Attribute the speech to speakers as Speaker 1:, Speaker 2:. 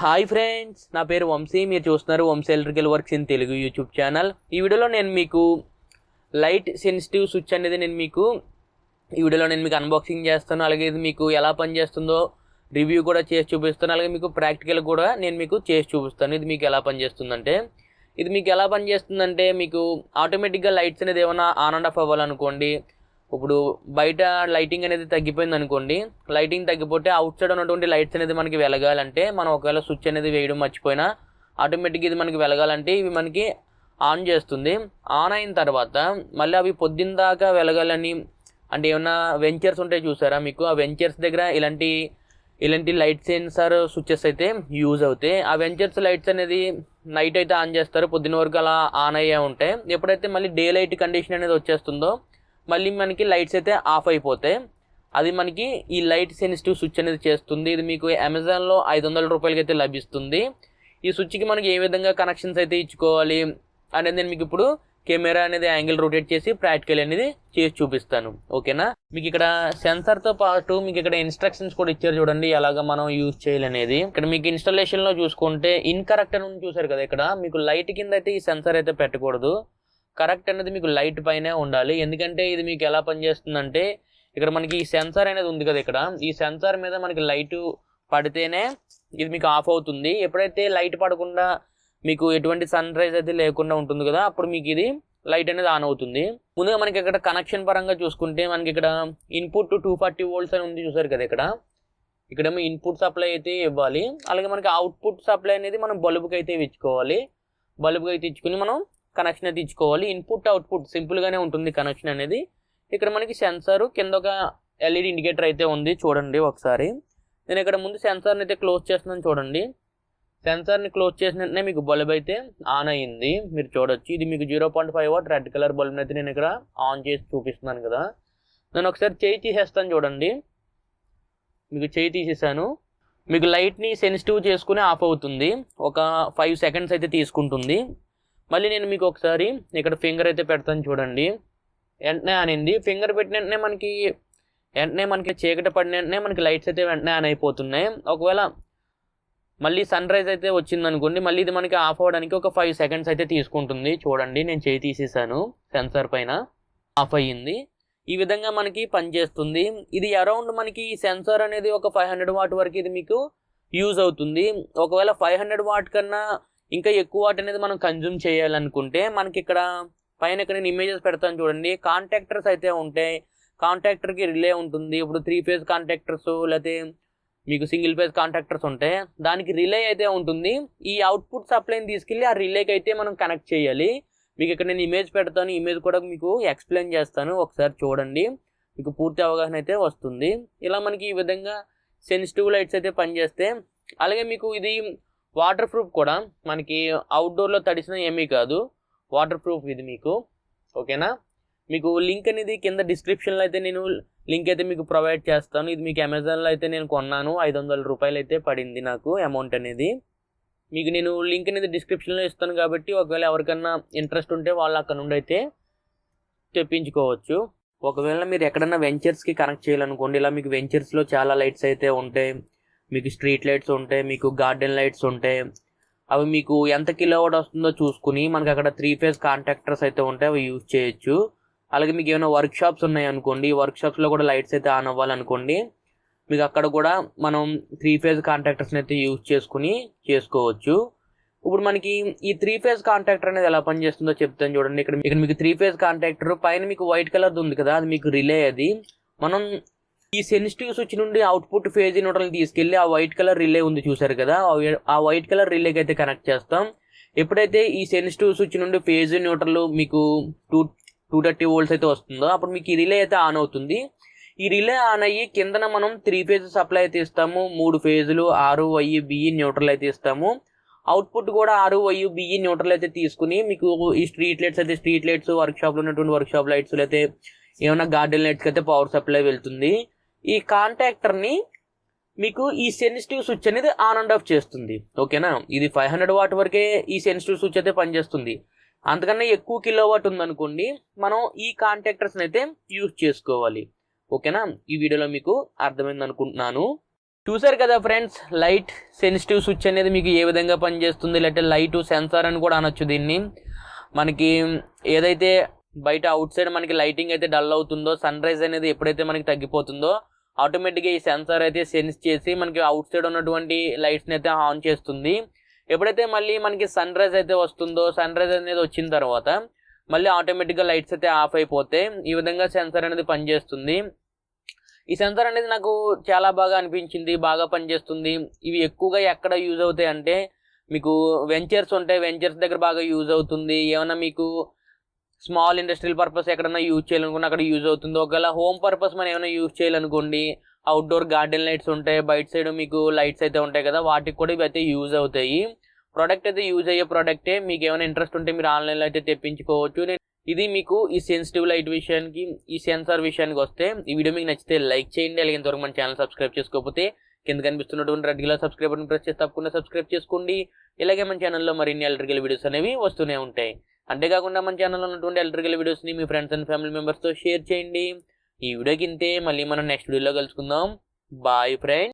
Speaker 1: Hi friends, నా పేరు వంశీ. మీరు చూస్తున్నారు Vamshi electrical works in Telugu YouTube channel. ఈ వీడియోలో నేను మీకు లైట్ సెన్సిటివ్ స్విచ్ అనేది ఈ వీడియోలో అన్బాక్సింగ్ చేస్తాను. అలాగే ఇది మీకు ఎలా పనిచేస్తుందో రివ్యూ కూడా చేసి చూపిస్తాను. అలాగే మీకు ప్రాక్టికల్ కూడా నేను మీకు చేసి చూపిస్తాను. ఇది మీకు ఎలా పనిచేస్తుందంటే మీకు ఆటోమేటిక్గా లైట్స్ అనేది ఏమైనా ఆన్ అండ్ ఆఫ్ అవ్వాలనుకోండి. ఇప్పుడు బయట లైటింగ్ అనేది తగ్గిపోయింది అనుకోండి, లైటింగ్ తగ్గిపోతే అవుట్ సైడ్ ఉన్నటువంటి లైట్స్ అనేది మనకి వెలగాలంటే మనం ఒకవేళ స్విచ్ అనేది వేయడం మర్చిపోయినా ఆటోమేటిక్గా ఇది మనకి వెలగాలంటే ఇవి మనకి ఆన్ చేస్తుంది. ఆన్ అయిన తర్వాత మళ్ళీ అవి పొద్దున్న దాకా వెలగాలని అంటే ఏమన్నా వెంచర్స్ ఉంటాయి చూసారా, మీకు ఆ వెంచర్స్ దగ్గర ఇలాంటి లైట్ సెన్సార్ స్విచెస్ అయితే యూజ్ అవుతాయి. ఆ వెంచర్స్ లైట్స్ అనేది నైట్ అయితే ఆన్ చేస్తారు, పొద్దున్న వరకు అలా ఆన్ అయ్యే ఉంటాయి. ఎప్పుడైతే మళ్ళీ డే లైట్ కండిషన్ అనేది వచ్చేస్తుందో మళ్ళీ మనకి లైట్స్ అయితే ఆఫ్ అయిపోతాయి. అది మనకి ఈ లైట్ సెన్సిటివ్ స్విచ్ అనేది చేస్తుంది. ఇది మీకు అమెజాన్లో 500 రూపాయలకి అయితే లభిస్తుంది. ఈ స్విచ్కి మనకి ఏ విధంగా కనెక్షన్స్ అయితే ఇచ్చుకోవాలి అనేది నేను మీకు ఇప్పుడు కెమెరా అనేది యాంగిల్ రొటేట్ చేసి ప్రాక్టికల్ అనేది చేసి చూపిస్తాను. ఓకేనా? మీకు ఇక్కడ సెన్సార్తో పాటు మీకు ఇక్కడ ఇన్స్ట్రక్షన్స్ కూడా ఇచ్చారు చూడండి, ఎలాగ మనం యూజ్ చేయాలనేది. ఇక్కడ మీకు ఇన్స్టాలేషన్లో చూసుకుంటే ఇన్కరెక్ట్ అని చూసారు కదా, ఇక్కడ మీకు లైట్ కింద అయితే ఈ సెన్సార్ అయితే పెట్టకూడదు. కరెక్ట్ అనేది మీకు లైట్ పైనే ఉండాలి. ఎందుకంటే ఇది మీకు ఎలా పనిచేస్తుందంటే ఇక్కడ మనకి ఈ సెన్సార్ అనేది ఉంది కదా, ఇక్కడ ఈ సెన్సార్ మీద మనకి లైట్ పడితేనే ఇది మీకు ఆఫ్ అవుతుంది. ఎప్పుడైతే లైట్ పడకుండా మీకు ఎటువంటి సన్ రైజ్ అయితే లేకుండా ఉంటుంది కదా, అప్పుడు మీకు ఇది లైట్ అనేది ఆన్ అవుతుంది. ముందుగా మనకి ఇక్కడ కనెక్షన్ పరంగా చూసుకుంటే మనకి ఇక్కడ ఇన్పుట్ 240 volts అని ఉంది చూసారు కదా, ఇక్కడేమో ఇన్పుట్ సప్లై అయితే ఇవ్వాలి. అలాగే మనకి అవుట్పుట్ సప్లై అనేది మనం బల్బుకి అయితే ఇచ్చుకోవాలి. బల్బుకి అయితే ఇచ్చుకుని మనం కనెక్షన్ అయితే ఇచ్చుకోవాలి. ఇన్పుట్ అవుట్పుట్ సింపుల్గానే ఉంటుంది కనెక్షన్ అనేది. ఇక్కడ మనకి సెన్సార్ కింద ఒక ఎల్ఈడి ఇండికేటర్ అయితే ఉంది చూడండి ఒకసారి. నేను ఇక్కడ ముందు సెన్సార్ని అయితే క్లోజ్ చేస్తున్నాను చూడండి. సెన్సార్ని క్లోజ్ చేసిన వెంటనే మీకు బల్బ్ అయితే ఆన్ అయ్యింది, మీరు చూడొచ్చు. ఇది మీకు 0.5 watt రెడ్ కలర్ బల్బ్ని అయితే నేను ఇక్కడ ఆన్ చేసి చూపిస్తున్నాను కదా. నేను ఒకసారి చేయి తీసేస్తాను చూడండి, మీకు చేయి తీసేసాను. మీకు లైట్ని సెన్సిటివ్ చేసుకుని ఆఫ్ అవుతుంది, ఒక 5 seconds అయితే తీసుకుంటుంది. మళ్ళీ నేను మీకు ఒకసారి ఇక్కడ ఫింగర్ అయితే పెడతాను చూడండి, వెంటనే అనింది. ఫింగర్ పెట్టిన వెంటనే మనకి చీకటి పడిన వెంటనే మనకి లైట్స్ అయితే వెంటనే ఆన్ అయిపోతున్నాయి. ఒకవేళ మళ్ళీ సన్ రైజ్ అయితే వచ్చిందనుకోండి, మళ్ళీ ఇది మనకి ఆఫ్ అవ్వడానికి ఒక 5 seconds అయితే తీసుకుంటుంది. చూడండి నేను చేయి తీసేసాను, సెన్సార్ పైన ఆఫ్ అయ్యింది. ఈ విధంగా మనకి పనిచేస్తుంది. ఇది అరౌండ్ మనకి ఈ సెన్సార్ అనేది ఒక 500 watt వరకు ఇది మీకు యూజ్ అవుతుంది. ఒకవేళ 500 watt కన్నా ఇంకా ఎక్కువ వాట్ అనేది మనం కన్జ్యూమ్ చేయాలనుకుంటే మనకి ఇక్కడ పైన నేను ఇమేజెస్ పెడతాను చూడండి, కాంటాక్టర్స్ అయితే ఉంటాయి. కాంటాక్టర్కి రిలే ఉంటుంది. ఇప్పుడు 3 phase కాంటాక్టర్స్ లేకపోతే మీకు సింగిల్ ఫేజ్ కాంటాక్టర్స్ ఉంటాయి, దానికి రిలే అయితే ఉంటుంది. ఈ అవుట్పుట్ సప్లైని తీసుకెళ్ళి ఆ రిలేకి అయితే మనం కనెక్ట్ చేయాలి. మీకు ఇక్కడ నేను ఇమేజ్ పెడతాను, ఇమేజ్ కూడా మీకు ఎక్స్ప్లెయిన్ చేస్తాను, ఒకసారి చూడండి, మీకు పూర్తి అవగాహన అయితే వస్తుంది. ఇలా మనకి ఈ విధంగా సెన్సిటివ్ లైట్స్ అయితే పనిచేస్తే. అలాగే మీకు ఇది వాటర్ ప్రూఫ్ కూడా, మనకి అవుట్డోర్లో తడిసిన ఏమీ కాదు, వాటర్ ప్రూఫ్ ఇది మీకు. ఓకేనా? మీకు లింక్ అనేది కింద డిస్క్రిప్షన్లో అయితే నేను లింక్ అయితే మీకు ప్రొవైడ్ చేస్తాను. ఇది మీకు అమెజాన్లో అయితే నేను కొన్నాను, 500 రూపాయలు అయితే పడింది నాకు అమౌంట్ అనేది. మీకు నేను లింక్ అనేది డిస్క్రిప్షన్లో ఇస్తాను కాబట్టి ఒకవేళ ఎవరికన్నా ఇంట్రెస్ట్ ఉంటే వాళ్ళు అక్కడ నుండి అయితే తెప్పించుకోవచ్చు. ఒకవేళ మీరు ఎక్కడన్నా వెంచర్స్కి కనెక్ట్ చేయాలనుకోండి, ఇలా మీకు వెంచర్స్లో చాలా లైట్స్ అయితే ఉంటాయి. మీకు స్ట్రీట్ లైట్స్ ఉంటాయి, మీకు గార్డెన్ లైట్స్ ఉంటాయి. అవి మీకు ఎంత కిలోవాట్ వస్తుందో చూసుకుని మనకి అక్కడ 3 phase కాంటాక్టర్స్ అయితే ఉంటాయి, అవి యూజ్ చేయొచ్చు. అలాగే మీకు ఏమైనా వర్క్ షాప్స్ ఉన్నాయి అనుకోండి, వర్క్ షాప్స్లో కూడా లైట్స్ అయితే ఆన్ అవ్వాలనుకోండి, మీకు అక్కడ కూడా మనం 3 phase కాంటాక్టర్స్ని అయితే యూజ్ చేసుకోవచ్చు. ఇప్పుడు మనకి ఈ 3 phase కాంటాక్టర్ అనేది ఎలా పనిచేస్తుందో చెప్తాను చూడండి. ఇక్కడ మీకు 3 phase కాంటాక్టర్ పైన మీకు వైట్ కలర్ ఉంది కదా, అది మీకు రిలే. అది మనం ఈ సెన్సిటివ్ స్విచ్ నుండి అవుట్పుట్ ఫేజ్ న్యూట్రల్ తీసుకెళ్ళి ఆ వైట్ కలర్ రిలే ఉంది చూసారు కదా, ఆ వైట్ కలర్ రిలేకి అయితే కనెక్ట్ చేస్తాం. ఎప్పుడైతే ఈ సెన్సిటివ్ స్విచ్ నుండి ఫేజ్ న్యూట్రల్ మీకు 230 volts అయితే వస్తుందో అప్పుడు మీకు ఈ రిలే అయితే ఆన్ అవుతుంది. ఈ రిలే ఆన్ అయ్యి కిందన మనం 3 phase సప్లై అయితే ఇస్తాము, 3 phases 6YBE న్యూట్రల్ అయితే ఇస్తాము. అవుట్పుట్ కూడా 6YBE న్యూట్రల్ అయితే తీసుకుని మీకు ఈ స్ట్రీట్ లైట్స్ వర్క్ షాప్లో ఉన్నటువంటి వర్క్ షాప్ లైట్స్ లేకపోతే ఏమైనా గార్డెన్ లైట్స్కి అయితే పవర్ సప్లై వెళ్తుంది. ఈ కాంటాక్టర్ని మీకు ఈ సెన్సిటివ్ స్విచ్ అనేది ఆన్ అండ్ ఆఫ్ చేస్తుంది. ఓకేనా? ఇది 500 watt వరకే ఈ సెన్సిటివ్ స్విచ్ అయితే పనిచేస్తుంది. అంతకన్నా ఎక్కువ కిలోవాట్ ఉందనుకోండి, మనం ఈ కాంటాక్టర్స్ని అయితే యూజ్ చేసుకోవాలి. ఓకేనా? ఈ వీడియోలో మీకు అర్థమైంది అనుకుంటున్నాను. చూసారు కదా ఫ్రెండ్స్, లైట్ సెన్సిటివ్ స్విచ్ అనేది మీకు ఏ విధంగా పనిచేస్తుంది, లేకపోతే లైట్ సెన్సార్ అని కూడా అనొచ్చు దీన్ని. మనకి ఏదైతే బయట అవుట్ సైడ్ మనకి లైటింగ్ అయితే డల్ అవుతుందో, సన్ రైజ్ అనేది ఎప్పుడైతే మనకి తగ్గిపోతుందో ఆటోమేటిక్గా ఈ సెన్సార్ అయితే సెన్స్ చేసి మనకి అవుట్ సైడ్ ఉన్నటువంటి లైట్స్ని అయితే ఆన్ చేస్తుంది. ఎప్పుడైతే మళ్ళీ మనకి సన్ రైజ్ అయితే వస్తుందో, సన్ రైజ్ అనేది వచ్చిన తర్వాత మళ్ళీ ఆటోమేటిక్గా లైట్స్ అయితే ఆఫ్ అయిపోతే ఈ విధంగా సెన్సార్ అనేది పనిచేస్తుంది. ఈ సెన్సార్ అనేది నాకు చాలా బాగా అనిపించింది, బాగా పనిచేస్తుంది. ఇవి ఎక్కువగా ఎక్కడ యూజ్ అవుతాయి అంటే మీకు వెంచర్స్ ఉంటాయి, వెంచర్స్ దగ్గర బాగా యూజ్ అవుతుంది. ఏమైనా మీకు స్మాల్ ఇండస్ట్రియల్ పర్పస్ ఎక్కడైనా యూజ్ చేయాలనుకున్న అక్కడ యూజ్ అవుతుంది. ఒకవేళ హోమ్ పర్పస్ మనం ఏమైనా యూజ్ చేయాలనుకోండి, అవుట్డోర్ గార్డెన్ లైట్స్ ఉంటాయి, బయట సైడ్ మీకు లైట్స్ అయితే ఉంటాయి కదా, వాటికి కూడా ఇవి అయితే యూజ్ అవుతాయి. ప్రోడక్ట్ అయితే యూజ్ అయ్యే ప్రోడక్టే. మీకు ఏమైనా ఇంట్రెస్ట్ ఉంటే మీరు ఆన్లైన్లో అయితే తెప్పించుకోవచ్చు. ఇది మీకు ఈ సెన్సిటివ్ లైట్ విషయానికి, ఈ సెన్సార్ విషయానికి వస్తే ఈ వీడియో మీకు నచ్చితే లైక్ చేయండి. అలాగే ఇంతవరకు మన ఛానల్ సబ్స్క్రైబ్ చేసుకోకపోతే కింద కనిపిస్తున్నటువంటి red colour subscribe button press చేసి తప్పకుండా సబ్స్క్రైబ్ చేసుకోండి. ఇలాగే మన ఛానల్లో మరిన్ని ఎలక్ట్రికల్ వీడియోస్ అనేవి వస్తూనే ఉంటాయి. అంతేకాకుండా మన ఛానల్లో ఉన్నటువంటి ఎలక్ట్రికల్ వీడియోస్ని మీ ఫ్రెండ్స్ అండ్ ఫ్యామిలీ మెంబర్స్తో షేర్ చేయండి. ఈ వీడియోకి ఇంతే, మళ్ళీ మనం నెక్స్ట్ వీడియోలో కలుసుకుందాం. Bye friends.